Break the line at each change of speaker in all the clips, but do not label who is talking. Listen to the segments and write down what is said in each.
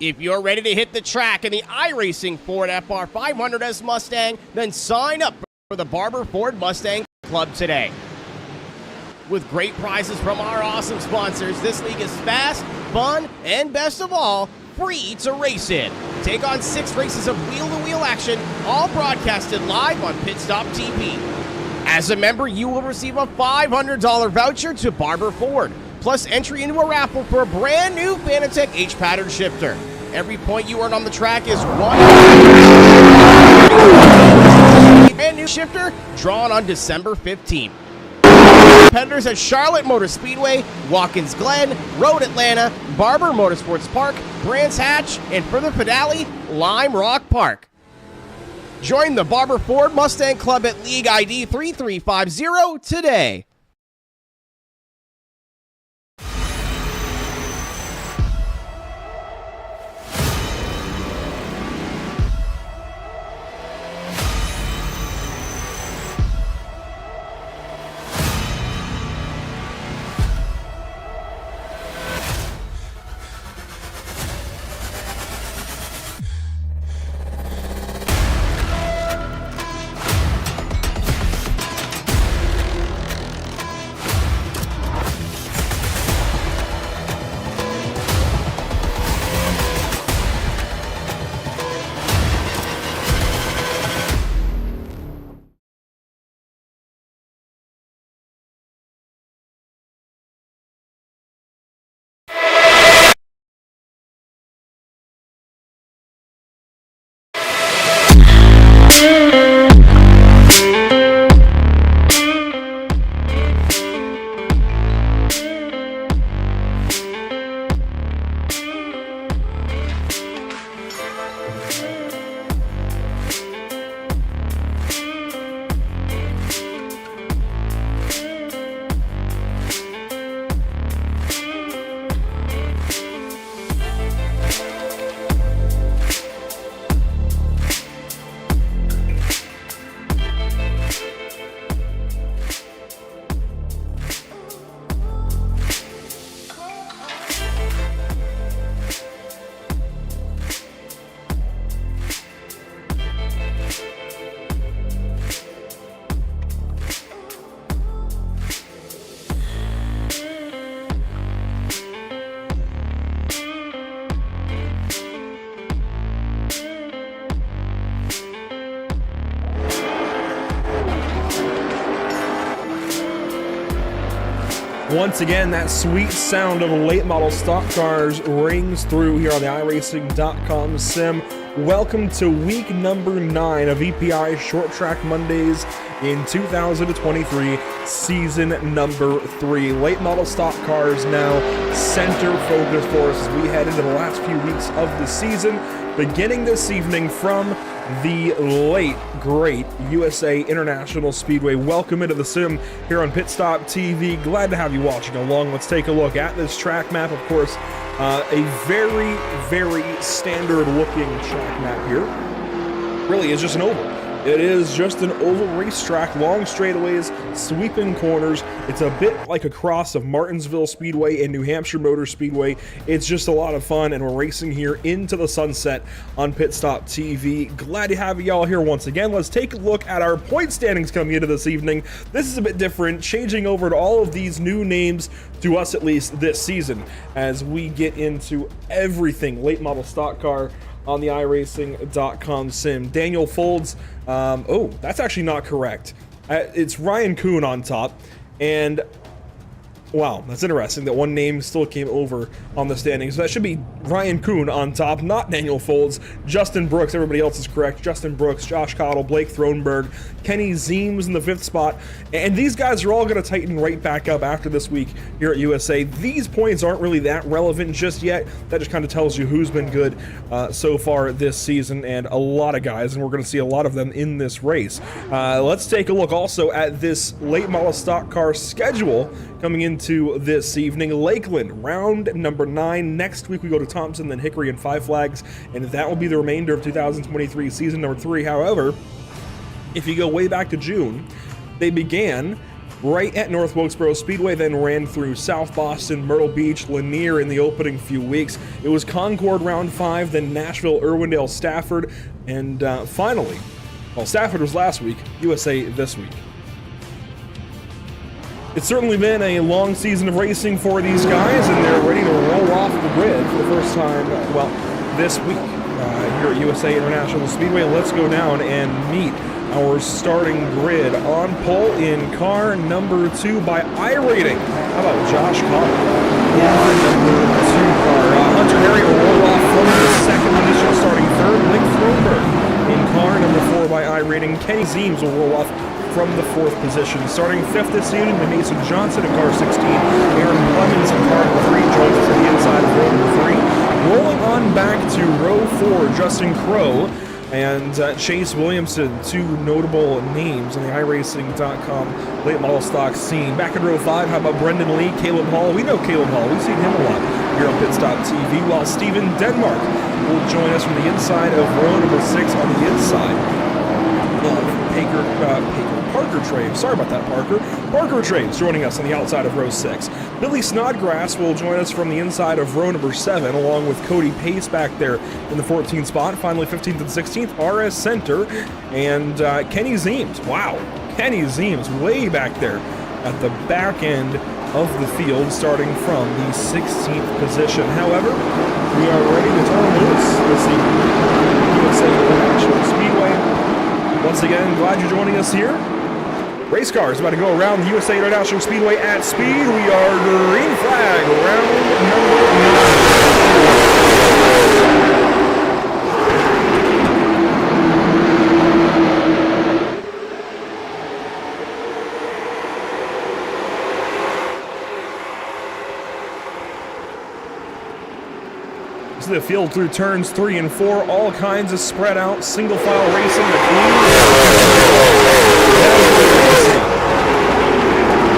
If you're ready to hit the track in the iRacing Ford FR500S Mustang, then sign up for the Barber Ford Mustang Club today. With great prizes from our awesome sponsors, this league is fast, fun, and best of all, free to race in. Take on 6 races of wheel-to-wheel action, all broadcasted live on Pit Stop TV. As a member, you will receive a $500 voucher to Barber Ford, plus entry into a raffle for a brand new Fanatec H-pattern shifter. Every point you earn on the track is one brand new shifter drawn on December 15th. Competitors at Charlotte Motor Speedway, Watkins Glen, Road Atlanta, Barber Motorsports Park, Brands Hatch, and for the finale, Lime Rock Park. Join the Barber Ford Mustang Club at League ID 3350 today.
Once again, that sweet sound of late model stock cars rings through here on the iRacing.com sim. Welcome to week number 9 of EPI Short Track Mondays in 2023, season number 3. Late model stock cars now center focus for us as we head into the last few weeks of the season, beginning this evening from the late, great USA International Speedway. Welcome into the sim here on Pit Stop TV. Glad to have you watching along. Let's take a look at this track map. Of course, a very, very standard looking track map here. Really, it's just an oval. It is just an oval racetrack, long straightaways, sweeping corners. It's a bit like a cross of Martinsville Speedway and New Hampshire Motor Speedway. It's just a lot of fun, and we're racing here into the sunset on Pit Stop TV. Glad to have y'all here once again. Let's take a look at our point standings coming into this evening. This is a bit different, changing over to all of these new names, to us at least this season, as we get into everything late model stock car on the iRacing.com sim. Daniel Folds, oh, that's actually not correct. It's Ryan Kuhn on top, and wow, that's interesting that one name still came over on the standings. So that should be Ryan Kuhn on top, not Daniel Folds. Justin Brooks, everybody else is correct. Justin Brooks, Josh Cottle, Blake Thronberg, Kenny Zeems in the 5th spot. And these guys are all going to tighten right back up after this week here at USA. These points aren't really that relevant just yet. That just kind of tells you who's been good so far this season, and a lot of guys, and we're going to see a lot of them in this race. Let's take a look also at this late model stock car schedule coming into this evening. Lakeland, round number 9. Next week we go to Thompson, then Hickory and Five Flags, and that will be the remainder of 2023 season number 3. However, if you go way back to June, they began right at North Wilkesboro Speedway, then ran through South Boston, Myrtle Beach, Lanier in the opening few weeks. It was Concord round 5, then Nashville, Irwindale, Stafford, and finally, well, Stafford was last week, USA this week. It's certainly been a long season of racing for these guys, and they're ready to roll off the grid for the first time, well, this week here at USA International Speedway. Let's go down and meet our starting grid. On pole in car number 2 by iRating. How about Josh Connell in the number 2 car? Hunter Harry will roll off from the second position, starting third. Blake Throberg in car number 4 by iRating. Kenny Zeems will roll off from the 4th position. Starting 5th this evening, Mason Johnson in car 16. Aaron Clemens in car number 3 joins us at the inside of row number 3. Rolling on back to row 4, Justin Crowe and Chase Williamson, 2 notable names on the iRacing.com late model stock scene. Back in row 5, how about Brendan Lee, Caleb Hall? We know Caleb Hall. We've seen him a lot here on Pitstop TV, while Steven Denmark will join us from the inside of row number 6 on the inside of Parker Traves. Sorry about that, Parker. Parker Traves joining us on the outside of row 6. Billy Snodgrass will join us from the inside of row number 7, along with Cody Pace back there in the 14th spot. Finally, 15th and 16th, RS Center, and Kenny Zeems. Wow, Kenny Zeems way back there at the back end of the field, starting from the 16th position. However, we are ready to turn loose this evening. USA International Speedway. Once again, glad you're joining us here. Race cars about to go around the USA International Speedway at speed. We are green flag, round number 9. The field through turns 3 and 4, all kinds of spread out, single file racing.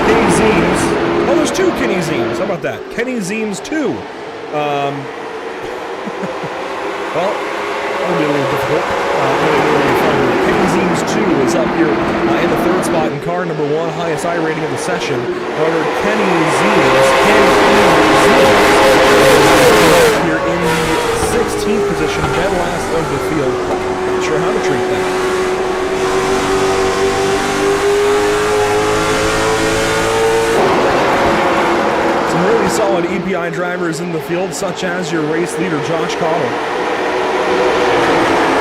Kenny Zeems. Oh, there's 2 Kenny Zeems. How about that? Kenny Zeems 2. Well, that'll be a little difficult. Kenny Zeems 2 is up here in the 3rd spot in car number 1, highest iRating of the session. However, Kenny Zeems here in the 16th position, dead last of the field. Not sure how to treat that. Some really solid EPI drivers in the field, such as your race leader, Josh Cottle.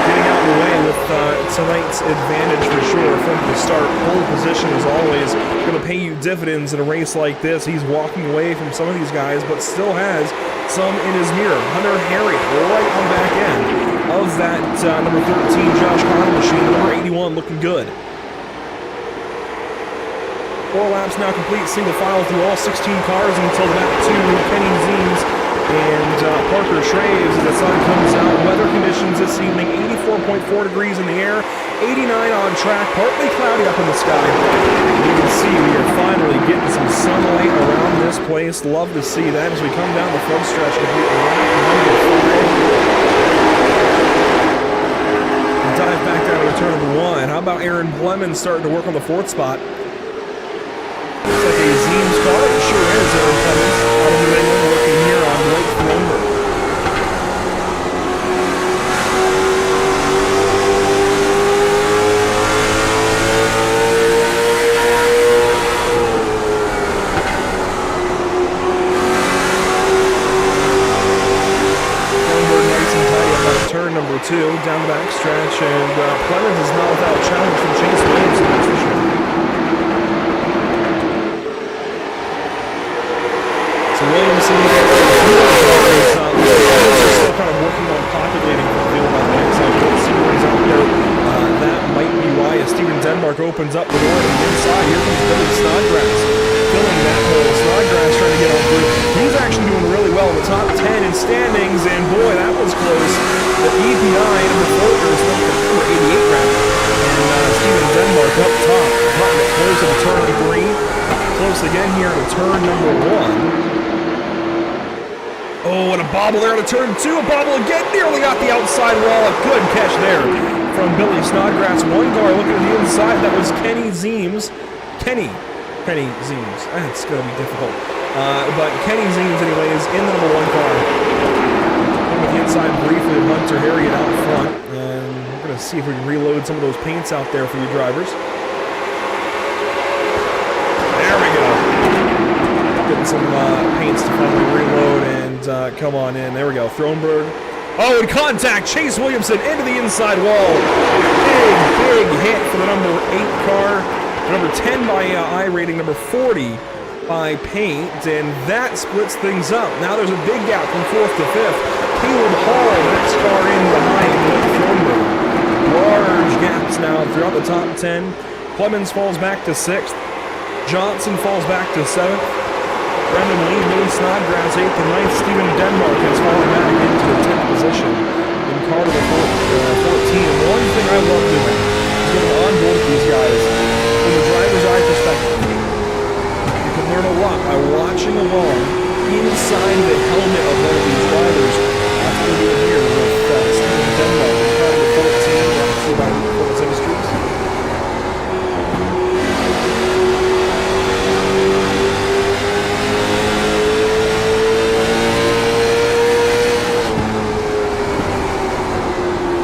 Getting out of the way with tonight's advantage for sure from the start. Pole position is always going to pay you dividends in a race like this. He's walking away from some of these guys, but still has some in his mirror. Hunter Harry right on back end of that number 13 Josh Connell machine. Number 81 looking good. 4 laps now complete, single file through all 16 cars until the back 2, Kenny Zeems and Parker Traves as the sun comes out. Weather conditions this evening, 84.4 degrees in the air, 89 on track, partly cloudy up in the sky. You can see we are finally getting some sunlight around this place. Love to see that as we come down the front stretch to beat lap number 5. Dive back down to turn number 1. How about Aaron Clemens starting to work on the 4th spot? Looks like a Zeems car. It sure is Aaron Clemens out of New England working here on Blake Throberg. Turn number 2, down the back stretch, and Clemens is not without a challenge from Chase Williamson, that's for sure. So Williamson is still kind of working on populating the field on the inside. Don't see where he's out there. That might be why as Steven Denmark opens up the door to the inside. Here comes Billy Snodgrass filling that hole. Snodgrass trying to get on through. He's actually doing really well in the top 10 in standings, and boy, that was close. The EPI number 4 is number 88 rather. And Steven Denmark up top, cutting it close to turn 3. Close again here to turn number 1. Oh, and a bobble there to turn 2. A bobble again, nearly got the outside wall. A good catch there from Billy Snodgrass. One car looking at the inside. That was Kenny Zeems. Kenny Kenny Zeems. That's going to be difficult. But Kenny Zeems, anyways, in the number 1 car. With the inside briefly of Hunter Harriet out front. And we're going to see if we can reload some of those paints out there for you drivers. There we go. Getting some paints to finally reload and come on in. There we go. Thronberg. Oh, and contact. Chase Williamson into the inside wall. Big hit for the number 8 car. Number 10 by I-rating, number 40 by paint, and that splits things up. Now there's a big gap from 4th to 5th. Caleb Hall, next car in behind Blake Thronberg. Large gaps now throughout the top 10. Clemens falls back to 6th. Johnson falls back to 7th. Brendan Lee, Billy Snodgrass, 8th and 9th. Steven Denmark has fallen back into the 10th position in car number 14. And one thing I love doing is getting on board with these guys from the driver's eye perspective. You can learn a lot by watching along inside the helmet of one of these drivers. That's what we're doing here with Steven Denmark in car number 14, brought to you by Performance Industries.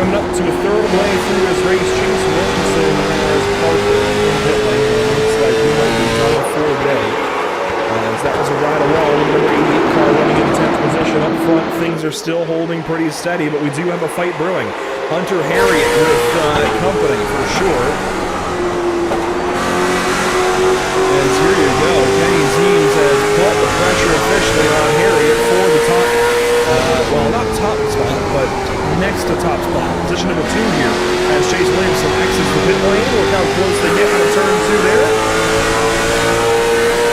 Coming up to a third way through this race, Chase Williamson has parked in pit lane. It looks like we might be done for the day. As that was a ride along with the number 88 car running in 10th position. Up front, things are still holding pretty steady, but we do have a fight brewing. Hunter Harriet with company for sure. As here you go, Kenny Zeems has put the pressure officially on Harriet for the top, well, not top spot, but next to top spot. Position number 2 here as Chase Williamson exits the pit lane. Look how close they get on turn 2 there.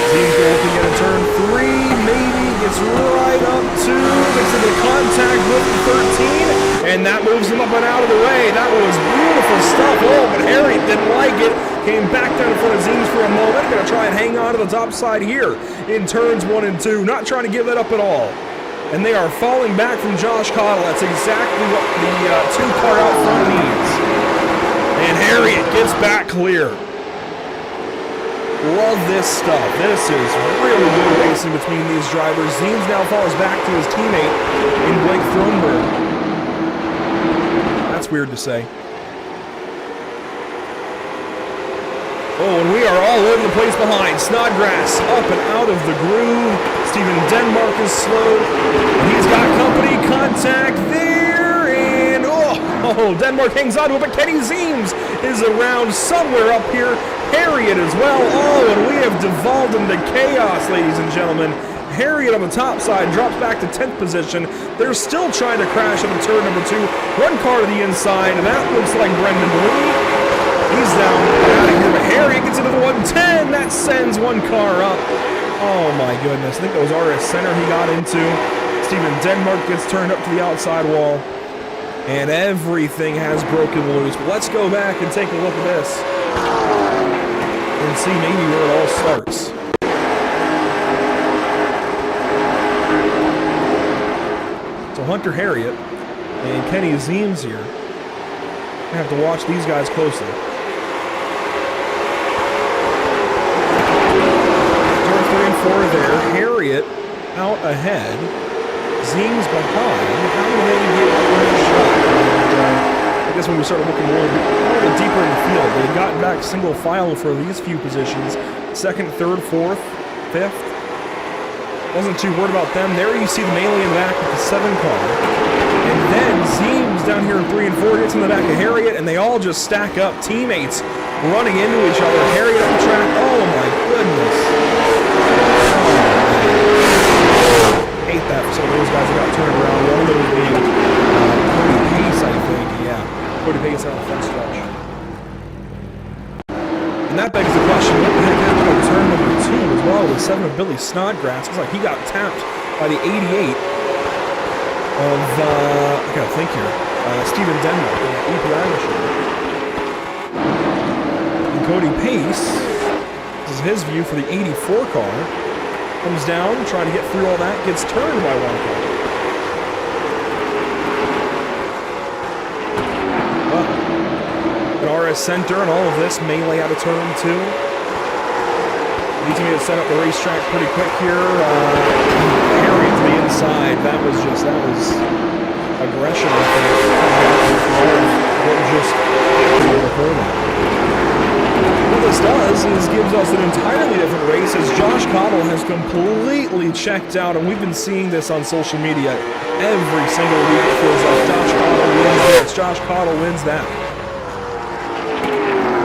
Zeems looking at a turn 3, maybe gets right up to, gets into contact with the 13, and that moves him up and out of the way. That was beautiful stuff. Oh, but Harriet didn't like it. Came back down in front of Zeems for a moment. Going to try and hang on to the top side here in turns 1 and 2. Not trying to give that up at all. And they are falling back from Josh Cottle. That's exactly what the 2 car out front needs. And Harriet gets back clear. Love this stuff. This is really good racing between these drivers. Zeems now falls back to his teammate in Blake Thronberg. That's weird to say. Oh, and we are all over the place behind. Snodgrass up and out of the groove. Steven Denmark is slowed. And he's got company contact there. And oh, Denmark hangs on to it, but Kenny Zeems is around somewhere up here. Harriet as well. Oh, and we have devolved into chaos, ladies and gentlemen. Harriet on the top side drops back to 10th position. They're still trying to crash into turn number 2. 1 car to the inside, and that looks like Brendan Lee. He's down out of here, but Harriet gets into the 110. That sends 1 car up. Oh my goodness. I think that was RS Center he got into. Steven Denmark gets turned up to the outside wall. And everything has broken loose. But let's go back and take a look at this. And see maybe where it all starts. So Hunter Harriet and Kenny Zeems here. I have to watch these guys closely. Turn 3 and 4 there. Harriet out ahead. Zeems behind. How do they get one shot? I guess when we started looking a little bit deeper in the field, they've gotten back single file for these few positions. 2nd, 3rd, 4th, 5th. Wasn't too worried about them. There you see the melee in the back with the 7 car. And then Zeems down here in 3 and 4 gets in the back of Harriet, and they all just stack up. Teammates running into each other. Harriet on the track. Oh my goodness. Hate that for some of those guys that got turned around. One of those being Cody Pace, I think. Yeah, Cody Pace out of the front stretch. And that begs the question, what the heck happened on turn number 2 as well with 7 of Billy Snodgrass? Looks like he got tapped by the 88 of, I gotta think here, Steven Denmark in that EPI machine. And Cody Pace, this is his view for the 84 car. Comes down, trying to get through all that, gets turned by 1 car. Well, an RS Center and all of this melee out of turn 2. He's going to set up the racetrack pretty quick here. Harriet to the inside. That was aggression. I think. What this does is gives us an entirely different race as Josh Cottle has completely checked out, and we've been seeing this on social media every single week. It feels like Josh Cottle wins this, Josh Cottle wins that.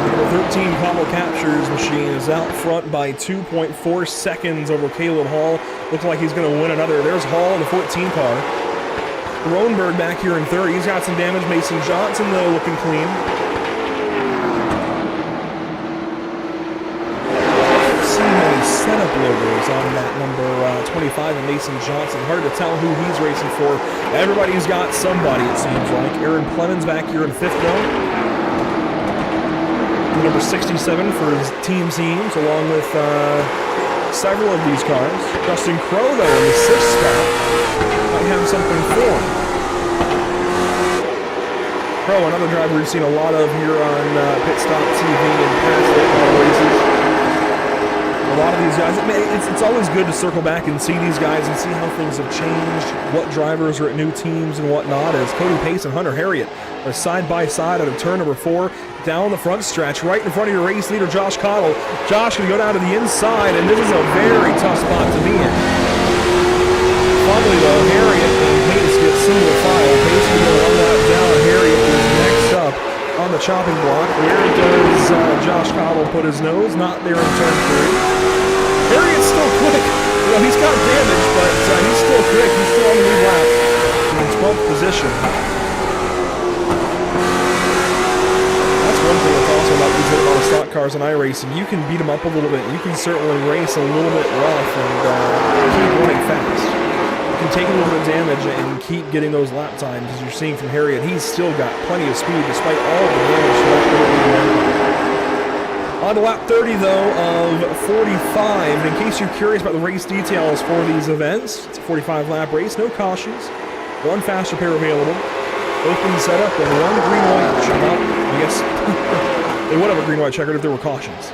Number 13 Cottle Captures machine is out front by 2.4 seconds over Caleb Hall. Looks like he's going to win another. There's Hall in the 14 car. Roenberg back here in third. He's got some damage. Mason Johnson, though, looking clean. Setup logos on that number 25 and Mason Johnson. Hard to tell who he's racing for. Everybody's got somebody, it seems like. Aaron Clemens back here in fifth row. Number 67 for his team's along with several of these cars. Justin Crow, though, in the sixth spot. Might have something for him. Crow, another driver we've seen a lot of here on Pit Stop TV and past races. A lot of these guys, it's always good to circle back and see these guys and see how things have changed, what drivers are at new teams and whatnot, as Cody Pace and Hunter Harriet are side by side out of turn number 4, down the front stretch, right in front of your race leader, Josh Cottle. Josh can go down to the inside, and this is a very tough spot to be in. Finally, though, Harriet and Pace get single file. Pace can go on that down. Harriet is next up on the chopping block. Where does Josh Cottle put his nose? Not there in turn 3. Harriet's still quick. You know, he's got damage, but he's still quick. He's still on the lead lap in 12th position. That's one thing that's awesome about these little stock cars in iRacing. You can beat them up a little bit. You can certainly race a little bit rough and keep running fast. You can take a little bit of damage and keep getting those lap times, as you're seeing from Harriet. He's still got plenty of speed despite all the damage. On to lap 30, though, of 45. And in case you're curious about the race details for these events, it's a 45-lap race, no cautions, one fast repair available, open setup, and one green-white checkered. I guess they would have a green-white checkered if there were cautions.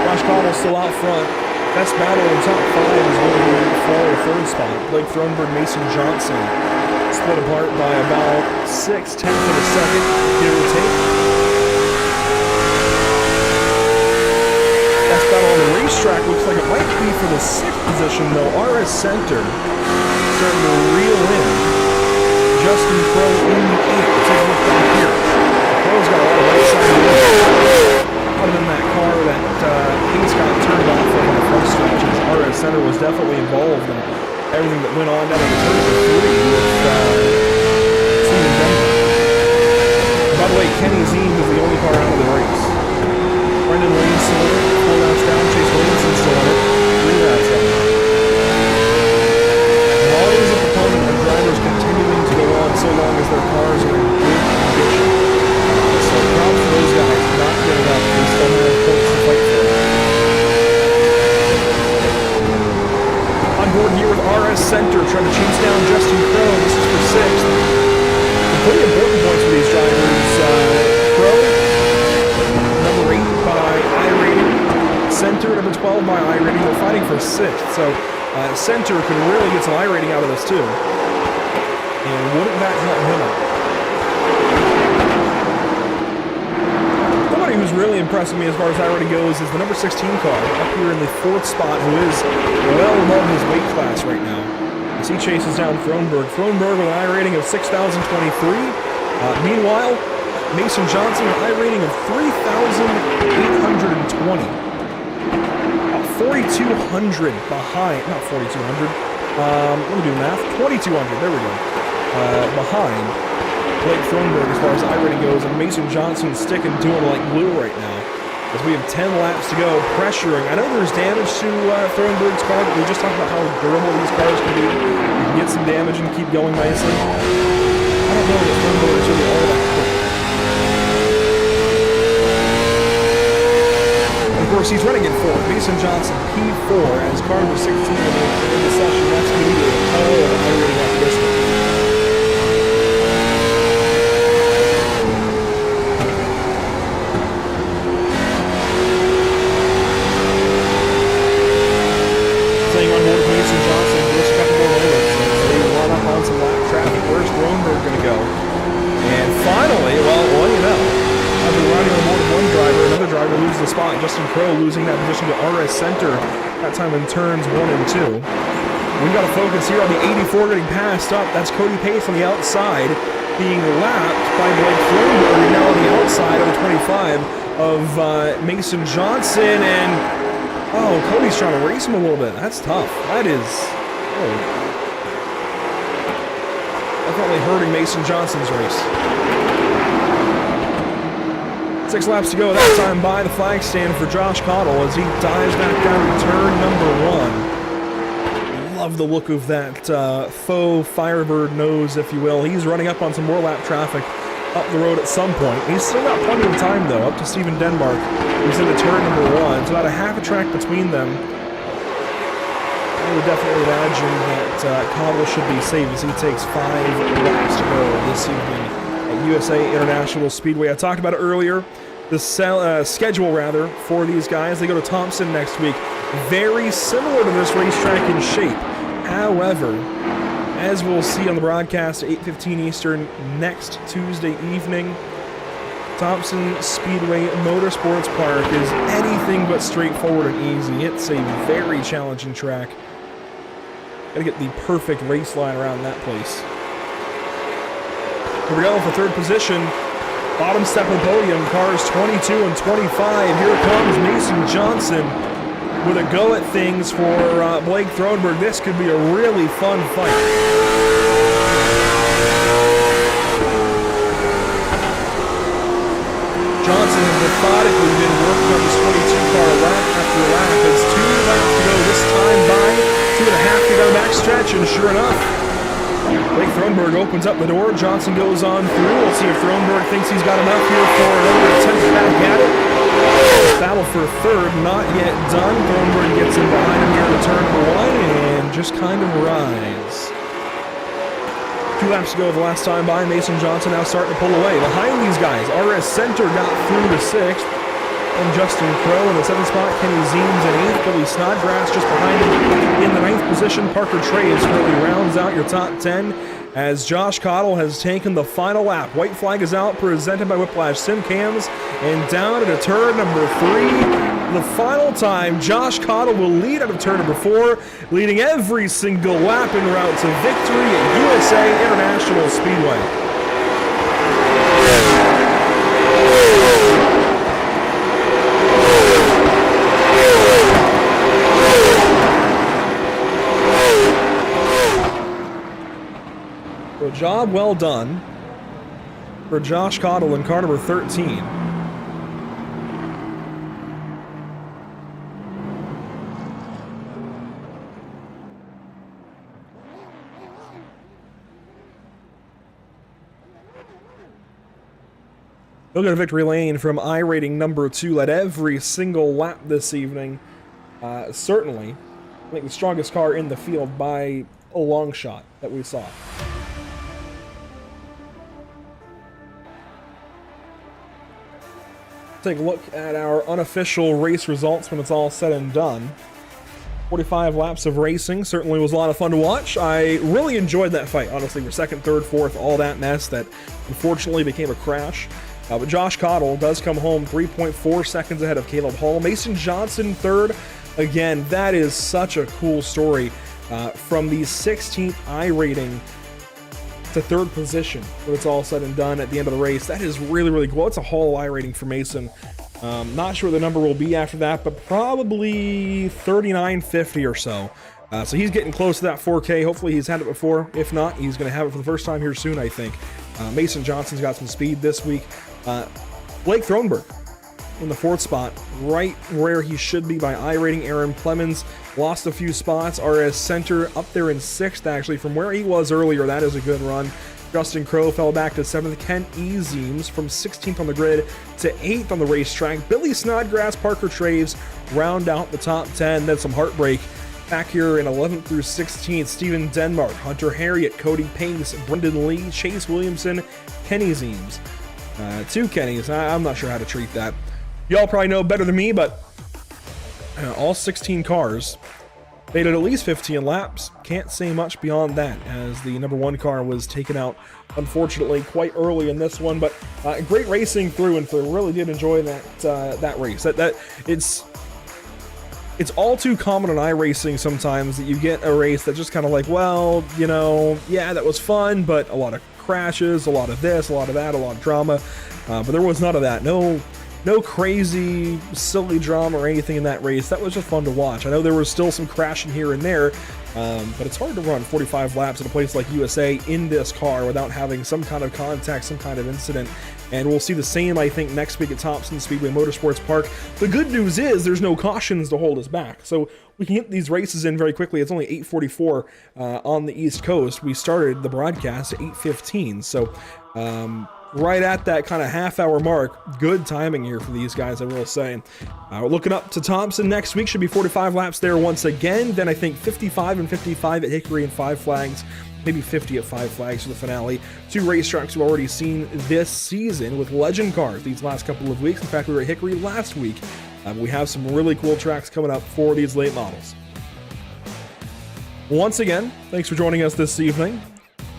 Josh Cottle still out front. Best battle in top 5 is going to be for the third spot. Blake Thronberg, Mason Johnson. Split apart by about 6/10 of a second, give or take. Best battle on the racetrack looks like it might be for the 6th position, though. RS Center starting to reel in. Justin Crow in the 8th. Let's take a look down here. Crow's got a lot of right side moves. Other than that car that he's got turned off from on the front stretches, RS Center was definitely involved in everything that went on down in the turn for 3 with Steven Denver. By the way, Kenny Zine was the only car out of the race. Brendan Lane still in it, 4 laps down. Chase Williamson still in it, 3 laps down. I'm always a proponent of drivers continuing to go on so long as their cars are in good condition. So proud for those guys not giving up. They still have points to fight for. On board here with RS Center, trying to chase down Justin Crow. This is for 6th. Pretty important points for these drivers. Crow, number 8 by iRating. Center, number 12 by iRating. They're fighting for 6th. So Center can really get some iRating out of this too. And wouldn't that help him out? Somebody who's really impressing me as far as iRating goes is the number 16 car up here in the 4th spot, who is well above his weight class right now. As he chases down Thronberg. Thronberg with an iRating of 6,023. Meanwhile, Mason Johnson with an iRating of 3,820. 4,200 behind, not 4,200, let me do the math, 2,200, there we go, behind Blake Thronberg as far as iRating goes, and Mason Johnson sticking to him like glue right now. As we have 10 laps to go, pressuring. I know there's damage to Thronberg's car, but we just talked about how durable these cars can be. You can get some damage and keep going nicely. I don't know that Thronberg is really all that quick. Of course, he's running in 4th. Mason Johnson, P4, as car number 16 in the session. That's going to be a hell of an iRating after this one. spot. Justin Crow losing that position to RS Center, that time in turns 1 and 2. We've got to focus here on the 84 getting passed up. That's Cody Pace on the outside, being lapped by Blake Florenberg, now on the outside of the 25 of Mason Johnson. And, oh, Cody's trying to race him a little bit. That's tough. That is, definitely hurting Mason Johnson's race. 6 laps to go that time by the flag stand for Josh Cottle as he dives back down to turn number 1. Love the look of that faux Firebird nose, if you will. He's running up on some more lap traffic up the road at some point. He's still got plenty of time, though, up to Steven Denmark, who's into turn number 1. It's about a half a track between them. I would definitely imagine that Cottle should be safe as he takes 5 laps to go this evening at USA International Speedway. I talked about it earlier. The schedule, rather, for these guys. They go to Thompson next week. Very similar to this racetrack in shape. However, as we'll see on the broadcast at 8:15 Eastern next Tuesday evening, Thompson Speedway Motorsports Park is anything but straightforward and easy. It's a very challenging track. Gotta get the perfect race line around that place. Here we go for third position. Bottom step of the podium, cars 22 and 25. Here comes Mason Johnson with a go at things for Blake Thronberg. This could be a really fun fight. Johnson has methodically been working on this 22-car lap after lap. There's 2 laps to go this time by. 2.5 to go backstretch, and sure enough, Blake Thronberg opens up the door. Johnson goes on through. We'll see if Thronberg thinks he's got enough here for another attempt back at it. Battle for third, not yet done. Thronberg gets in behind him here to turn number 1 and just kind of rides. 2 laps to go the last time by. Mason Johnson now starting to pull away. Behind these guys, RS Center got through to 6th. And Justin Crow in the 7th spot. Kenny Zeems in 8th. Billy Snodgrass just behind him in the 9th position. Parker Traves really rounds out your top 10 as Josh Cottle has taken the final lap. White flag is out, presented by Whiplash Sim Cams. And down to turn number 3. The final time, Josh Cottle will lead out of turn number 4, leading every single lap en route to victory at USA International Speedway. A job well done for Josh Cottle in car number 13. He'll get a victory lane from iRating number 2. Led every single lap this evening. Certainly, I think the strongest car in the field by a long shot that we saw. Take a look at our unofficial race results when it's all said and done. 45 laps of racing certainly was a lot of fun to watch. I really enjoyed that fight, honestly, for second, third, fourth, all that mess that unfortunately became a crash. But Josh Cottle does come home 3.4 seconds ahead of Caleb Hall. Mason Johnson third. Again, that is such a cool story. From the 16th iRating to third position when it's all said and done at the end of the race. That is really, really cool. It's a Hall iRating for Mason. Not sure what the number will be after that, but probably 3950 or so. So he's getting close to that 4K. Hopefully he's had it before. If not, he's going to have it for the first time here soon, I think. Mason Johnson's got some speed this week. Blake Thronberg in the 4th spot, right where he should be by iRating. Aaron Clemens lost a few spots. RS Center up there in 6th, actually, from where he was earlier. That is a good run. Justin Crow fell back to 7th. Ken Zeems from 16th on the grid to 8th on the racetrack. Billy Snodgrass, Parker Traves round out the top 10. Then some heartbreak back here in 11th through 16th. Steven Denmark, Hunter Harriet, Cody Pace, Brendan Lee, Chase Williamson, Kenny Zeems. 2 Kennys. I'm not sure how to treat that. Y'all probably know better than me, but all 16 cars Made it at least 15 laps. Can't say much beyond that, as the number 1 car was taken out, unfortunately, quite early in this one. But great racing through and through. Really did enjoy that race. It's all too common in iRacing sometimes that you get a race that just kind of like, well, you know, yeah, that was fun, but a lot of crashes, a lot of this, a lot of that, a lot of drama. But there was none of that. No crazy, silly drama or anything in that race. That was just fun to watch. I know there was still some crashing here and there, but it's hard to run 45 laps at a place like USA in this car without having some kind of contact, some kind of incident. And we'll see the same, I think, next week at Thompson Speedway Motorsports Park. The good news is there's no cautions to hold us back, so we can get these races in very quickly. It's only 8:44 on the East Coast. We started the broadcast at 8:15, so right at that kind of half-hour mark. Good timing here for these guys, I will say. We're looking up to Thompson next week. Should be 45 laps there once again. Then I think 55 and 55 at Hickory and Five Flags. Maybe 50 at Five Flags for the finale. 2 racetracks we've already seen this season with legend cars these last couple of weeks. In fact, we were at Hickory last week. We have some really cool tracks coming up for these late models. Once again, thanks for joining us this evening.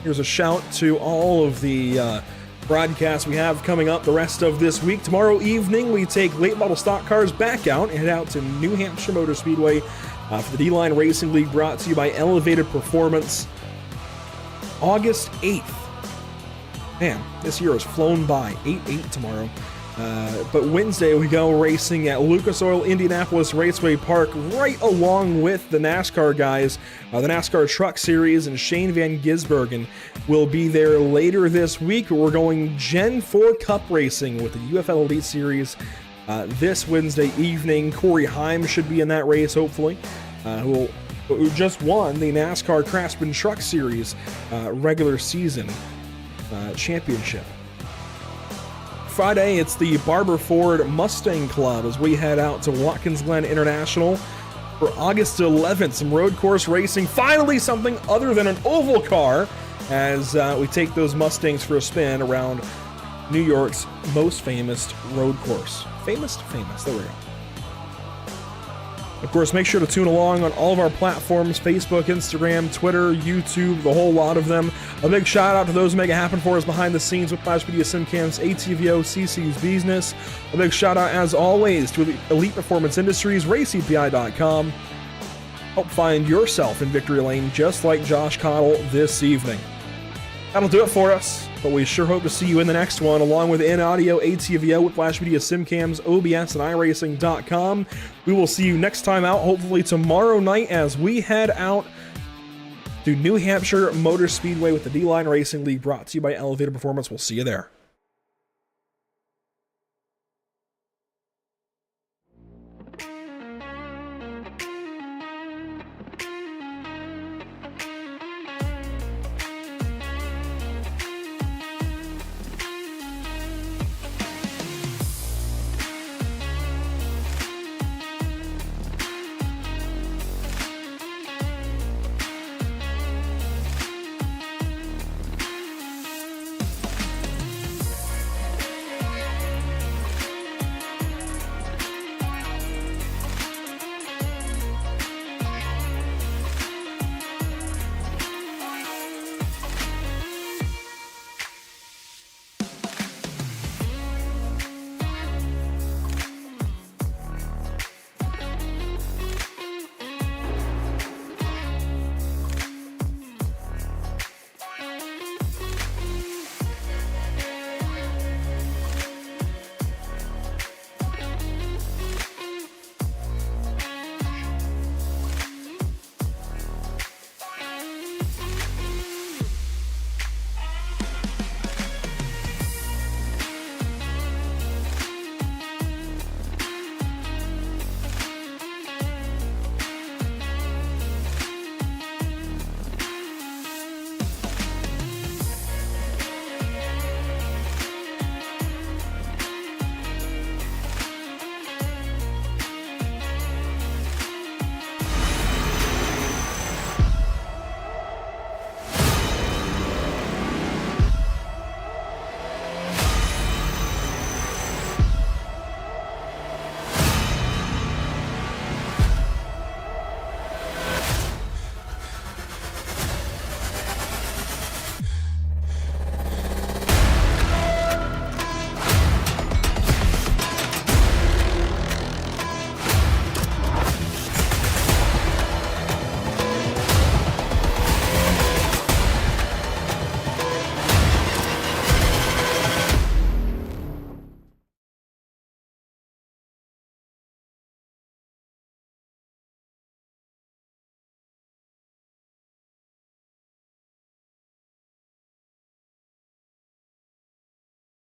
Here's a shout to all of the broadcasts we have coming up the rest of this week. Tomorrow evening, we take late model stock cars back out and head out to New Hampshire Motor Speedway for the D-Line Racing League, brought to you by Elevated Performance. August 8th. Man, this year has flown by. 8/8 tomorrow. But Wednesday we go racing at Lucas Oil Indianapolis Raceway Park, right along with the NASCAR guys. The NASCAR Truck Series and Shane Van Gisbergen will be there later this week. We're going Gen 4 Cup racing with the UFL Elite Series this Wednesday evening. Corey Heim should be in that race, hopefully, who just won the NASCAR Craftsman Truck Series regular season championship. Friday, it's the Barber Ford Mustang Club as we head out to Watkins Glen International for August 11th. Some road course racing, finally something other than an oval car, as we take those Mustangs for a spin around New York's most famous road course. Famous, there we go. Of course, make sure to tune along on all of our platforms: Facebook, Instagram, Twitter, YouTube, the whole lot of them. A big shout out to those who make it happen for us behind the scenes with Whiplash Media Simcams, ATVO, CC's Business. A big shout out, as always, to Elite Performance Industries, RaceEPI.com. Help find yourself in victory lane just like Josh Cottle this evening. That'll do it for us, but we sure hope to see you in the next one, along with In Audio, ATVO, Whiplash Media Simcams, OBS, and iRacing.com. We will see you next time out, hopefully tomorrow night, as we head out to New Hampshire Motor Speedway with the D-Line Racing League, brought to you by Elevated Performance. We'll see you there.